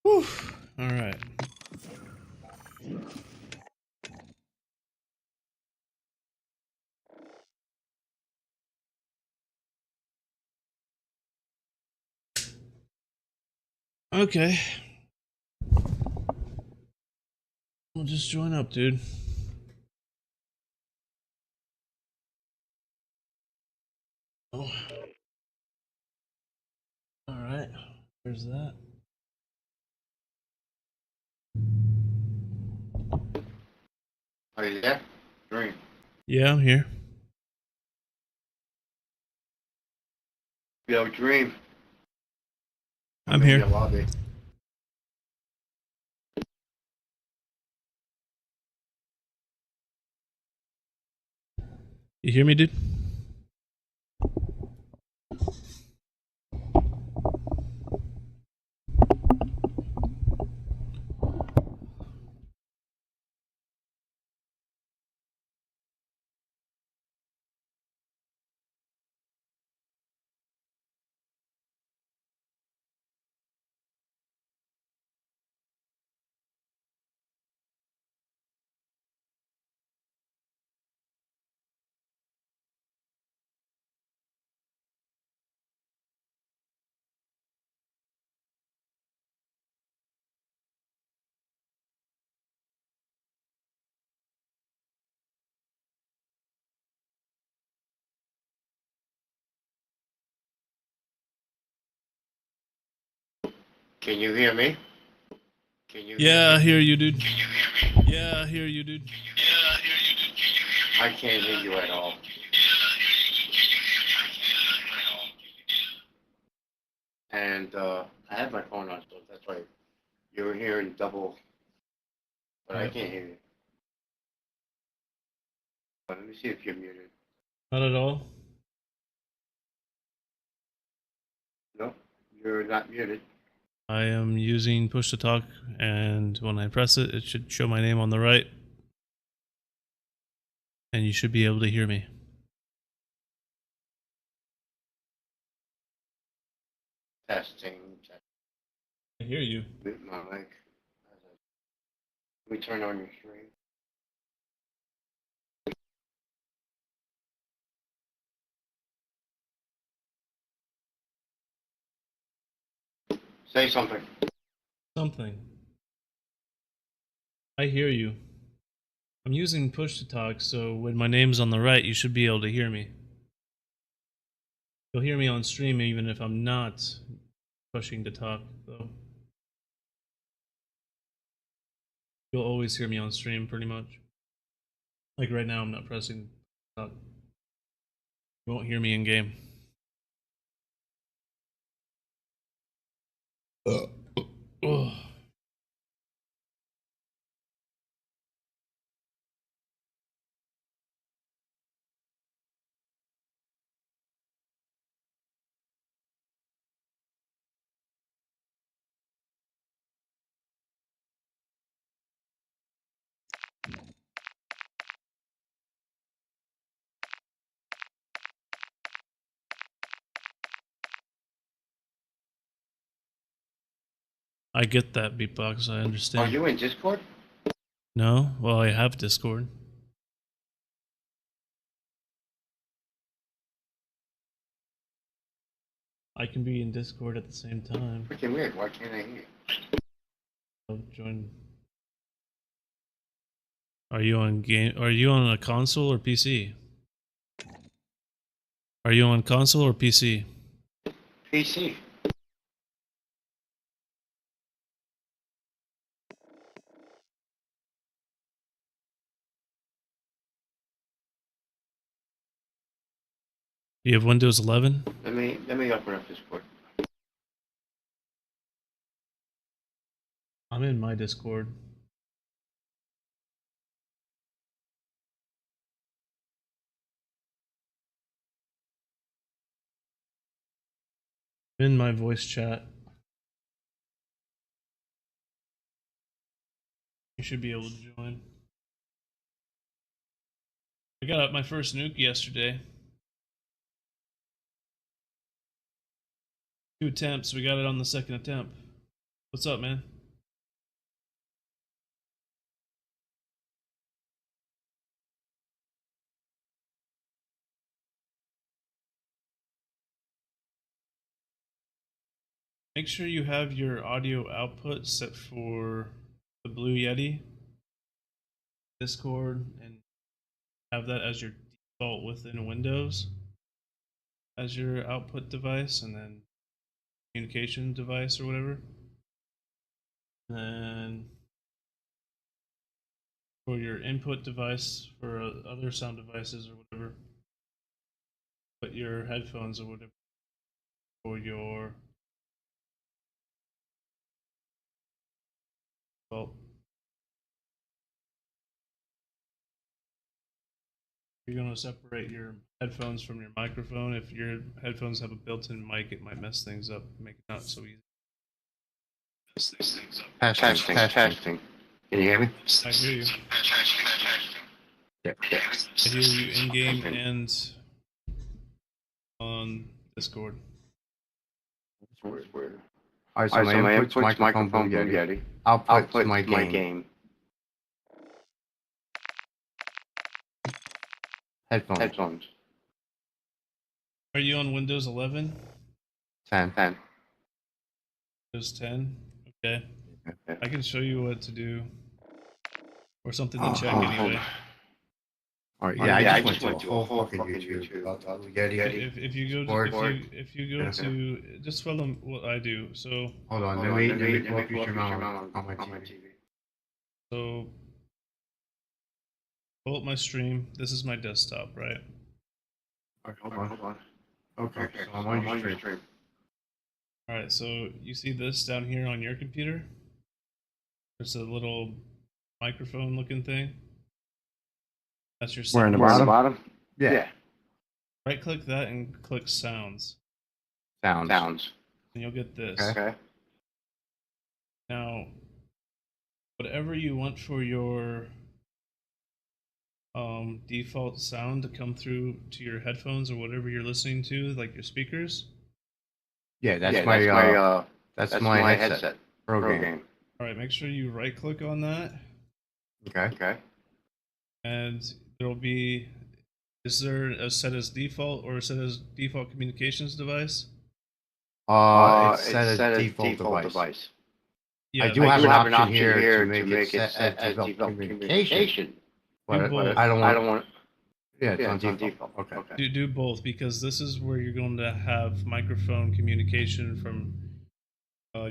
Whew. All right. Okay. We'll just join up, dude. Oh. All right. There's that. Are you there? Dream. Yeah, I'm here. Yo, Dream. I'm in here. your lobby. You hear me, dude? Can you hear me? Can you Yeah, I hear hear me? you, dude. Can you hear me? Yeah, I hear you, dude. Yeah, I hear you. Can you hear me? I can't hear you at all. And I have my phone on, so that's why you're hearing double, but I can't hear you. Let me see if you're muted. Not at all. Nope, you're not muted. I am using push to talk, and when I press it, it should show my name on the right. And you should be able to hear me. Testing. I hear you. Mute my mic. Let me turn on your stream. Say something. Something. I hear you. I'm using push to talk, so when my name's on the right, you should be able to hear me. You'll hear me on stream even if I'm not pushing to talk, though. You'll always hear me on stream, pretty much. Like right now, I'm not pressing talk. You won't hear me in game. Oh. I get that, Beatbox. I understand. Are you in Discord? No? Well, I have Discord. I can be in Discord at the same time. Freaking weird. Why can't I hear you? I'll join. Are you on game? Are you on a console or PC? Are you on console or PC? PC. You have Windows 11? Let me open up Discord. I'm in my Discord. I'm in my voice chat. You should be able to join. I got up my first nuke yesterday. 2 attempts. We got it on the second attempt. What's up, man? make sure you have your audio output set for the Blue Yeti, Discord, and have that as your default within Windows as your output device, and then communication device or whatever. And for your input device for other sound devices or whatever, put your headphones or whatever for your well. You're going to separate your headphones from your microphone. If your headphones have a built-in mic, it might mess things up, make it not so easy. Testing. Can you hear me? I hear you. Yeah. I hear you in game and on Discord. Where? Alright, so my input's microphone Blue Yeti. Output's my game. Headphones. Are you on Windows 11? 10. Windows 10? Okay. Okay. I can show you what to do. Or something to check hold anyway. on. Alright, yeah, I just went to a whole fucking YouTube about the Blue Yeti. If you go Board. to, if you go to, just follow what I do. So Hold on, let me pull up your mount on my TV. So pull up my stream. This is my desktop, right? Alright, hold on. Okay, so I'm on your stream. Alright, so you see this down here on your computer? There's a little microphone looking thing. That's your Where in the settings. bottom? Yeah. Right click that and click sounds. Sounds. And you'll get this. Okay. Now, whatever you want for your default sound to come through to your headphones or whatever you're listening to, like your speakers. Yeah, that's my headset. Pro game. Alright, make sure you right click on that. Okay. And there'll be, is there a set as default or a set as default communications device? It's set as default device. Yeah, I do have an option here to make it set as default communication. But both. I don't want. Yeah, it's on default. Okay. Do both, because this is where you're going to have microphone communication from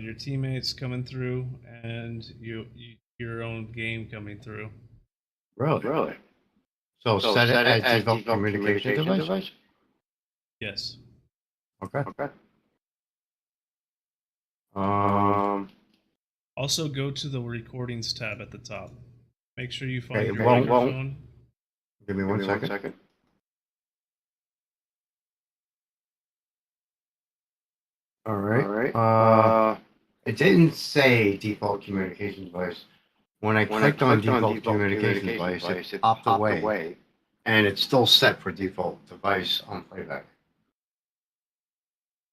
your teammates coming through and your own game coming through. Really? So set it as default communication device? Yes. Okay. Also go to the recordings tab at the top. Make sure you find your won't- microphone. Give me one second. All right. It didn't say default communication device. When I clicked on default communication device, it popped away, and it's still set for default device on playback.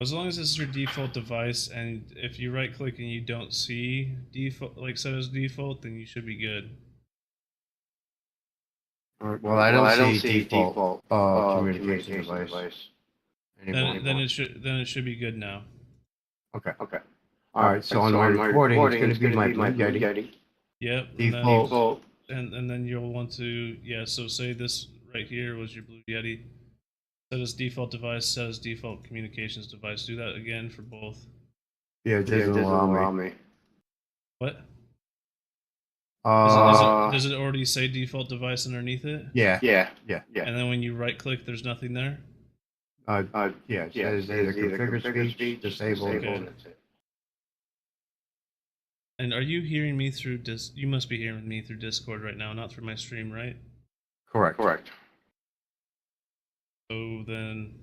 As long as this is your default device, and if you right click and you don't see default, like set as default, then you should be good. All right, well, I don't see default communication device. Then it should be good now. Okay. All right, so on my recording, it's going to be my Blue Yeti. Yep. Default. And then you'll want to, so say this right here was your Blue Yeti. Set as default device, set as default communications device. Do that again for both. Yeah, it doesn't allow me. What? Does it already say default device underneath it? Yeah. And then when you right click, there's nothing there? It says either configure speech, disable, Okay. And are you hearing me through you must be hearing me through Discord right now, not through my stream, right? Correct. So then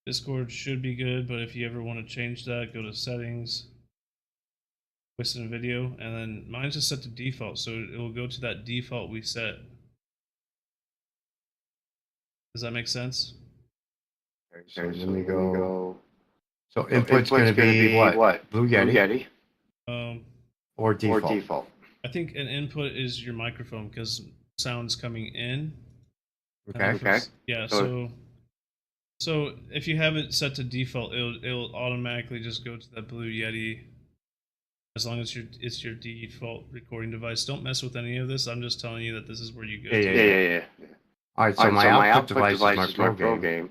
Discord should be good, but if you ever want to change that, go to settings, voice and video, and then mine's just set to default, so it will go to that default we set. Does that make sense? So let me go. So input's going to be what? Blue Yeti? Or default? I think an input is your microphone because sound's coming in. Okay. Yeah, so So if you have it set to default, it'll automatically just go to that Blue Yeti. As long as it's your default recording device. Don't mess with any of this. I'm just telling you that this is where you go. Yeah. All right, so my output device is my pro game.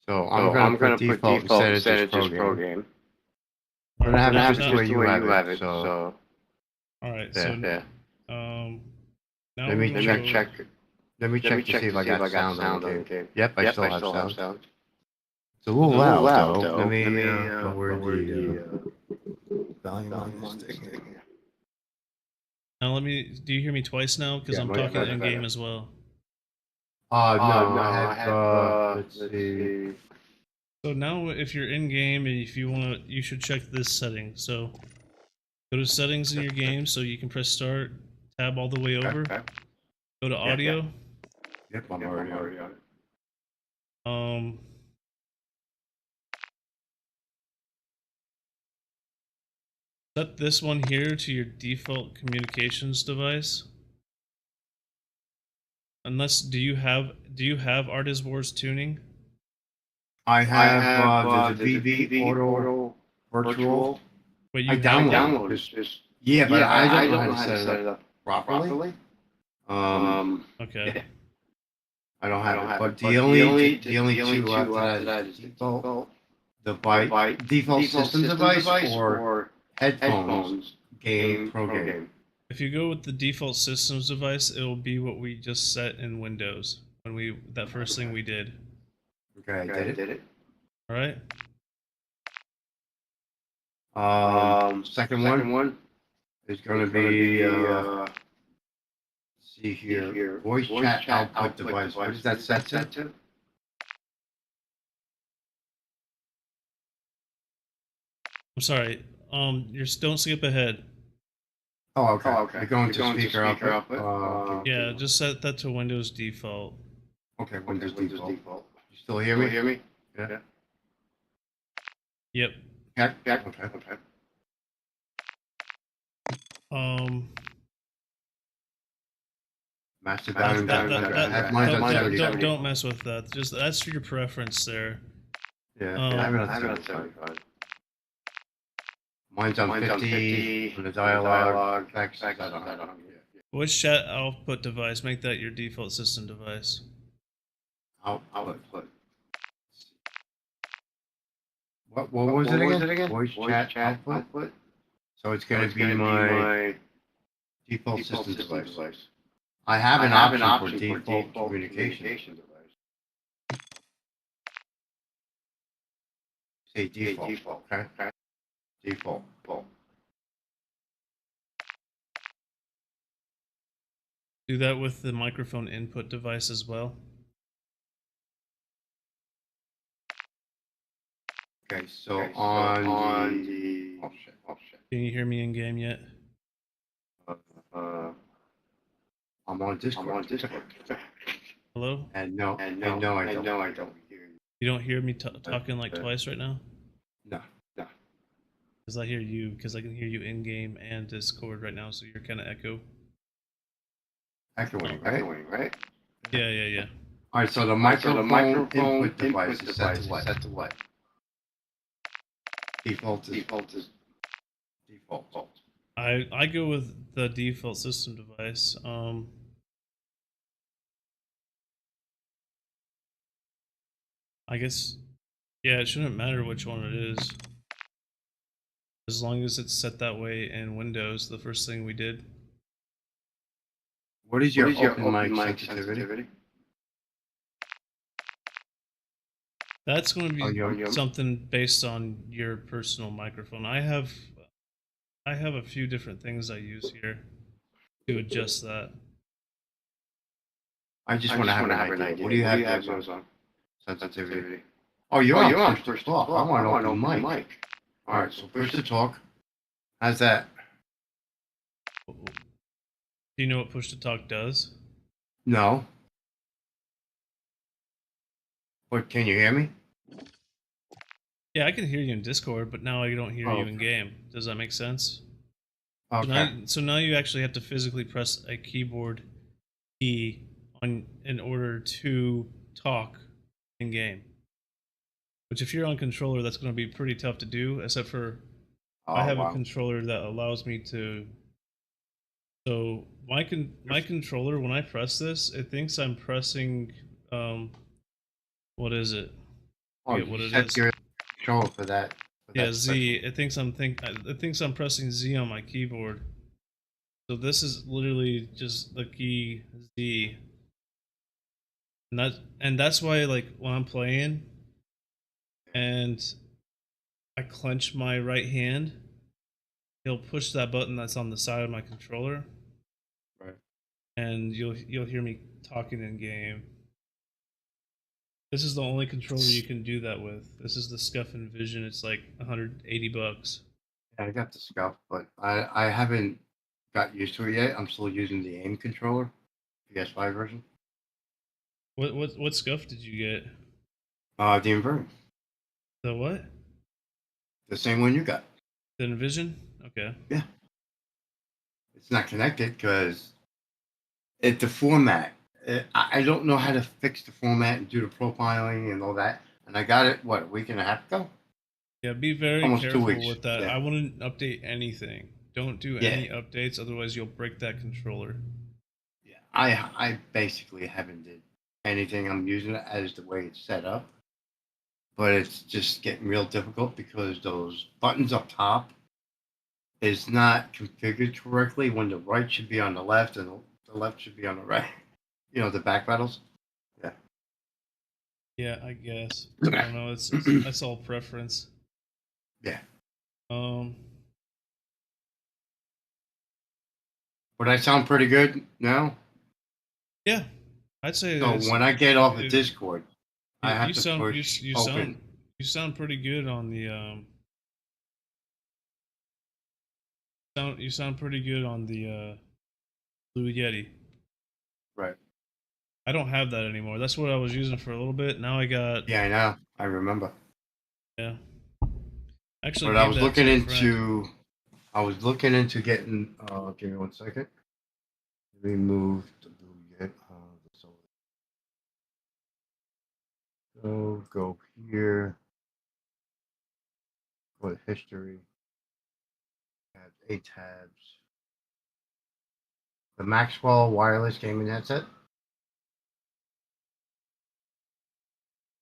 So I'm gonna put default instead of just pro game. I'm gonna have it just the way you have it. So all right. Yeah. So now let me we're gonna check. go- Let me check to see if I got sound on the game. Yep, I still have sound. sound. It's a little loud though. Let Let me me lower the volume on this thing. Now let me. Do you hear me twice now? Because Yeah, I'm much talking better. in game as well. No, I have. Let's see. So now, if you're in game and if you want to, you should check this setting. So go to settings in your game, so you can press start, tab all the way over. Okay. Go to audio. Yep, I'm already on it. Set this one here to your default communications device. Unless do you have Artist Wars tuning? I have the VV Auto Virtual. Wait, you I have downloaded this. Yeah, but I don't know how to set it up properly. Okay. I don't have it. But the only two after that is default, the default system device or headphones game pro game. If you go with the default systems device, it will be what we just set in Windows when that first thing we did. Okay, I did it. All right. Second one is going to be see here, voice chat output device. What is that set to? I'm sorry. Don't skip ahead. Oh, okay. You're going to speaker output. Yeah, just set that to Windows default. Okay, Windows default. You still hear me? Yeah. Yep. Okay. Master down. Don't mess with that. Just that's for your preference there. Yeah, I have it on 75. Mine's on 50. On the dialogue. Text. I don't know. Voice chat output device. Make that your default system device. Output. What was it again? Voice chat output. So it's going to be my default system device. I have an option for default communication device. Say default. Okay. Default. Do that with the microphone input device as well. Okay, so on the oh shit. Can you hear me in game yet? I'm on Discord. Hello? And no, I don't hear you. You don't hear me talking like twice right now? No. Because I hear you, because I can hear you in game and Discord right now, so you're kind of Echoing, right? Yeah. All right, so the microphone input device is set to what? Default is default. I go with the default system device. I guess, yeah, it shouldn't matter which one it is. As long as it's set that way in Windows, the first thing we did. What is your open mic sensitivity? That's going to be something based on your personal microphone. I have a few different things I use here to adjust that. I just want to have an idea. What do you have those on? Sensitivity. Oh, you're on push to talk. I want to open mic. All right, so push to talk. How's that? Do you know what push to talk does? No. But can you hear me? Yeah, I can hear you in Discord, but now I don't hear you in game. Does that make sense? Okay. So now you actually have to physically press a keyboard key in order to talk in game. Which, if you're on controller, that's going to be pretty tough to do. Except for I Oh, have a wow. controller that allows me to. So my controller, when I press this, it thinks I'm pressing. What is it? Oh, Forget you what it set is. your control for that. For Yeah, that Z. special. It thinks I'm pressing Z on my keyboard. So this is literally just the key Z, and that's why, like, when I'm playing and I clench my right hand, he'll push that button that's on the side of my controller, Right. and you'll hear me talking in game. This is the only controller you can do that with. This is the Scuff Envision. It's like $180. Yeah, I got the Scuff, but I haven't got used to it yet. I'm still using the AIM controller, PS5 version. What Scuff did you get? The Inverter. The what? The same one you got. The Envision? Okay. Yeah. It's not connected because the format. I don't know how to fix the format and do the profiling and all that. And I got it, what, a week and a half ago? Yeah, be very Almost 2 careful weeks. with that. Yeah. I wouldn't update anything. Don't do Yeah. any updates, otherwise you'll break that controller. Yeah, I basically haven't did anything. I'm using it as the way it's set up, but it's just getting real difficult because those buttons up top is not configured correctly when the right should be on the left and the left should be on the right. You know, the back pedals. Yeah. Yeah, I guess. I don't know. It's that's all preference. Yeah. Um. But I sound pretty good now. Yeah, I'd say. So when I get off of it- Discord, I Yeah, have you to sound push you open. sound pretty good on the you sound pretty good on the Blue Yeti. Right. I don't have that anymore. That's what I was using for a little bit. Now I got Yeah, I know. I remember. yeah. Actually, But I gave was that looking to a friend. into. I was looking into getting. Give me 1 second. Remove the blue yet. So go here. Go to history. Have 8 tabs. The Maxwell wireless gaming headset.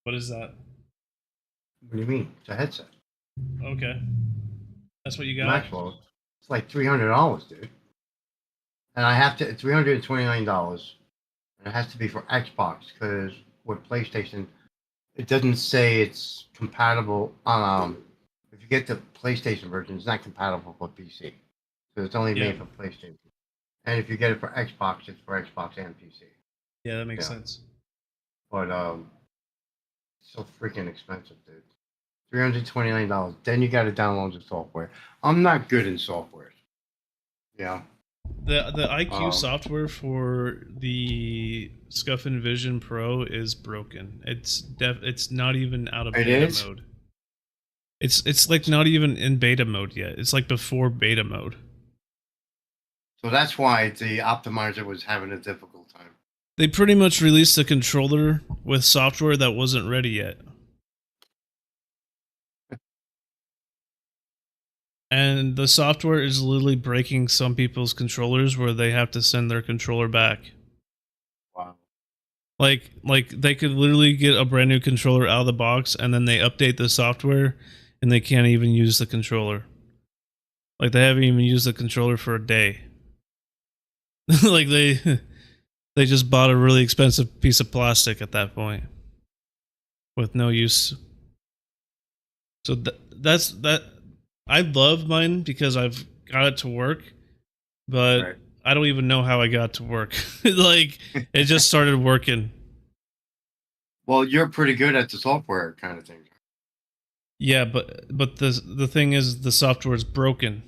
What is that? What do you mean? It's a headset. Okay, that's what you got. Maxwell. It's like $300, dude. And I have to. It's $329, and it has to be for Xbox because with PlayStation, it doesn't say it's compatible. If you get the PlayStation version, it's not compatible with PC, so it's only made Yeah. for PlayStation. And if you get it for Xbox, it's for Xbox and PC. Yeah, that makes Yeah. sense. But it's so freaking expensive, dude. $329. Then you got to download the software. I'm not good in software. Yeah. The IQ software for the Scuff Envision Pro is broken. It's not even out of beta mode. It's like not even in beta mode yet. It's like before beta mode. So that's why the optimizer was having a difficult time. They pretty much released the controller with software that wasn't ready yet. And the software is literally breaking some people's controllers where they have to send their controller back. Wow. Like they could literally get a brand new controller out of the box and then they update the software and they can't even use the controller. Like they haven't even used the controller for a day. Like they just bought a really expensive piece of plastic at that point with no use. So that's that. I love mine because I've got it to work, but Right. I don't even know how I got to work. Like it just started working. Well, you're pretty good at the software kind of thing. Yeah, but the thing is the software is broken.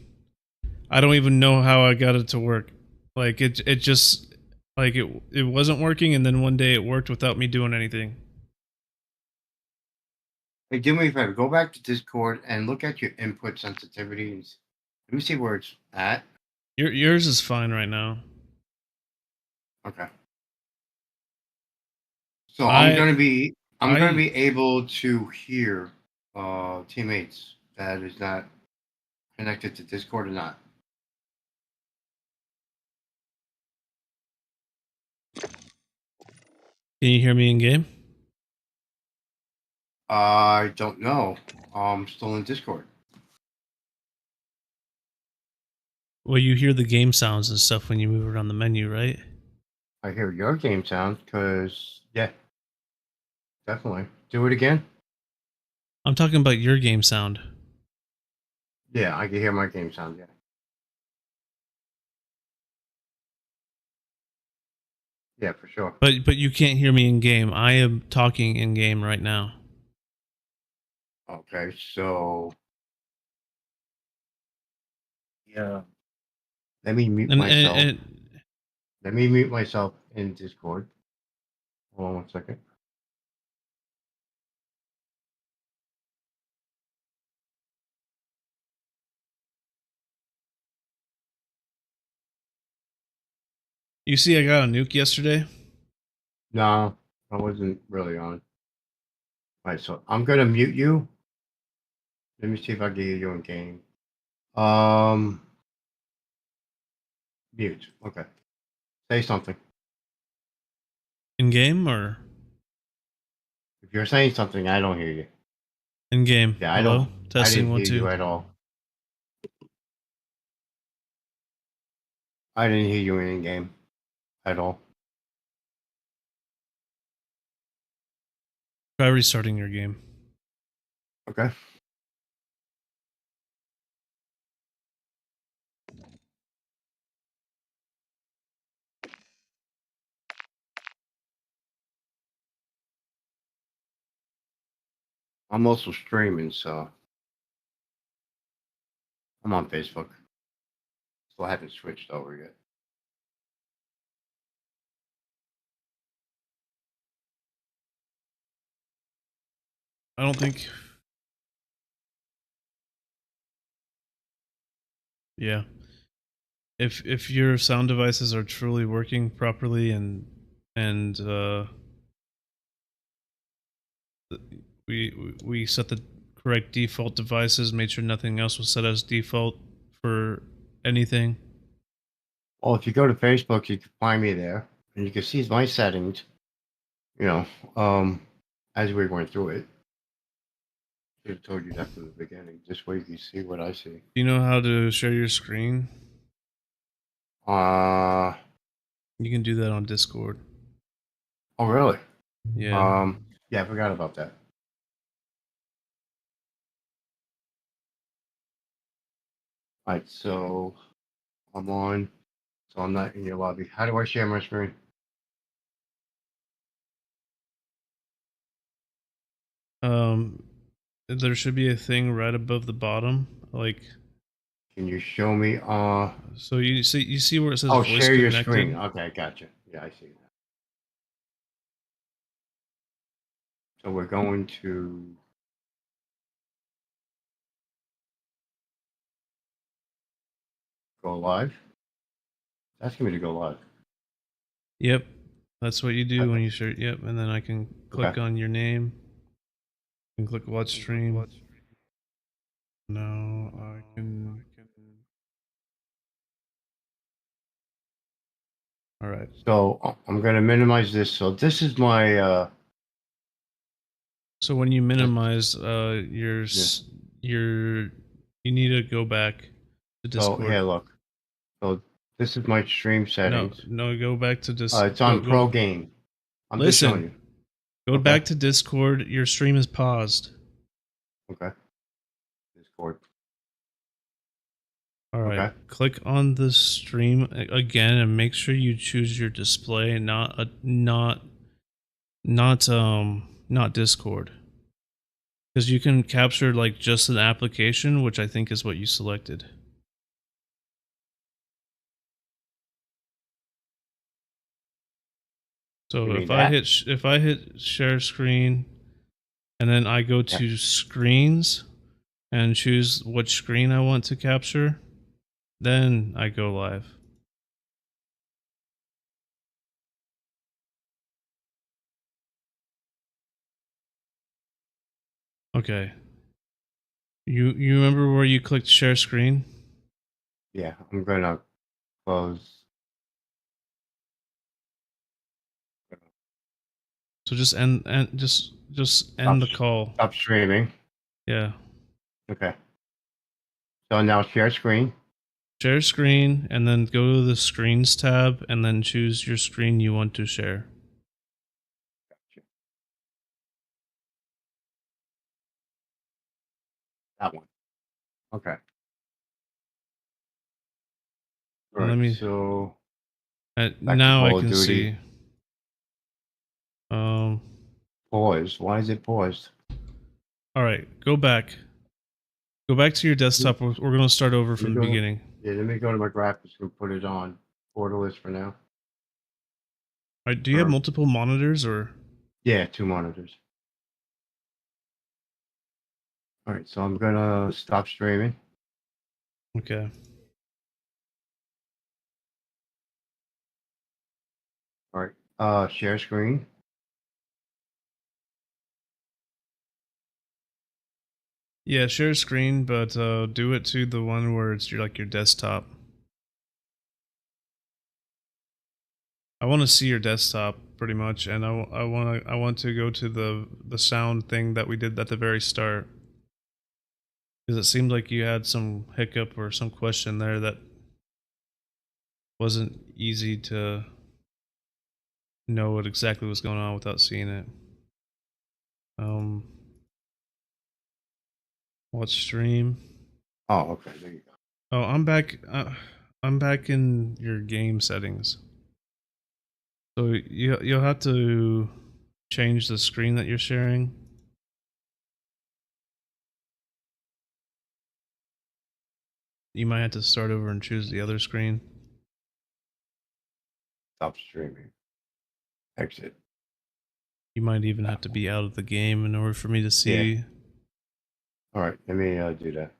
I don't even know how I got it to work. Like it just like it wasn't working and then one day it worked without me doing anything. Hey, do me a favor. Go back to Discord and look at your input sensitivities. Let me see where it's at. Yours is fine right now. Okay. So I'm going to be I'm going to be able to hear teammates that is not connected to Discord or not. Can you hear me in game? I don't know. I'm still in Discord. Well, you hear the game sounds and stuff when you move around the menu, right? I hear your game sound because, yeah, definitely. Do it again. I'm talking about your game sound. Yeah, I can hear my game sound, yeah. Yeah, for sure. But you can't hear me in game. I am talking in game right now. Okay, so yeah. Let me mute myself. Let me mute myself in Discord. Hold on 1 second. You see, I got a nuke yesterday. No, I wasn't really on. All right, so I'm gonna mute you. Let me see if I can hear you in game. Mute. Okay. Say something. In game or If you're saying something, I don't hear you. in game? Yeah, Hello? I don't. Testing I didn't 1 hear 2. you at all. I didn't hear you in game at all. Try restarting your game. Okay. I'm also streaming, so I'm on Facebook. So I haven't switched over yet. I don't think. Yeah. If your sound devices are truly working properly and we set the correct default devices, made sure nothing else was set as default for anything. Well, if you go to Facebook, you can find me there, and you can see my settings. You know, as we went through it. Should have told you that from the beginning. This way you can see what I see. Do you know how to share your screen? You can do that on Discord. Oh really? Yeah. Yeah, I forgot about that. All right, so I'm on. So I'm not in your lobby. How do I share my screen? There should be a thing right above the bottom, like. Can you show me? So you see where it says Oh, voice share your connected? screen. Okay, gotcha. Yeah, I see that. So we're going to go live. That's going me to go live. Yep. That's what you do when you share. Yep, and then I can click on your name and click watch stream. Now I can. All right. So I'm going to minimize this. So this is my. So when you minimize you need to go back to Discord. So here, look. So this is my stream settings. No, go back to Discord. It's on Pro Game. I'm just showing you. Go back to Discord. Your stream is paused. Okay. Discord. All right. Okay. Click on the stream again and make sure you choose your display, not Discord. Because you can capture like just an application, which I think is what you selected. So if I hit share screen, and then I go to screens and choose which screen I want to capture, then I go live. Okay. You remember where you clicked share screen? Yeah, I'm gonna close. So just just end the call. Stop streaming. Yeah. Okay. So now share screen. Share screen and then go to the screens tab and then choose your screen you want to share. That one. Okay. All And right. let me So back to now I Call of can Duty. see. Um Pause. Why is it paused? all right, go back. Go back to your desktop. We're going to start over from the beginning. Yeah, let me go to my graphics and put it on borderless for now. All right, do you have multiple monitors or? Yeah, 2 monitors. All right, so I'm gonna stop streaming. Okay. All right, share screen. Yeah, share screen, but do it to the one where it's your desktop. I want to see your desktop pretty much, and I want to go to the sound thing that we did at the very start, because it seemed like you had some hiccup or some question there that wasn't easy to know what exactly was going on without seeing it. Watch stream. Oh, okay, there you go. Oh, I'm back. I'm back in your game settings. So you'll have to change the screen that you're sharing. You might have to start over and choose the other screen. Stop streaming. Exit. You might even have to be out of the game in order for me to see. Yeah. All right, let me do that.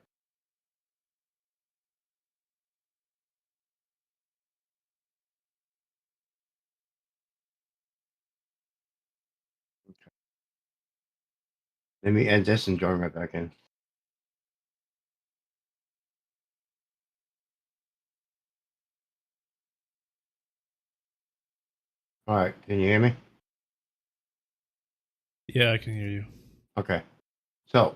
Okay. Let me end this and join right back in. All right, can you hear me? Yeah, I can hear you. Okay. So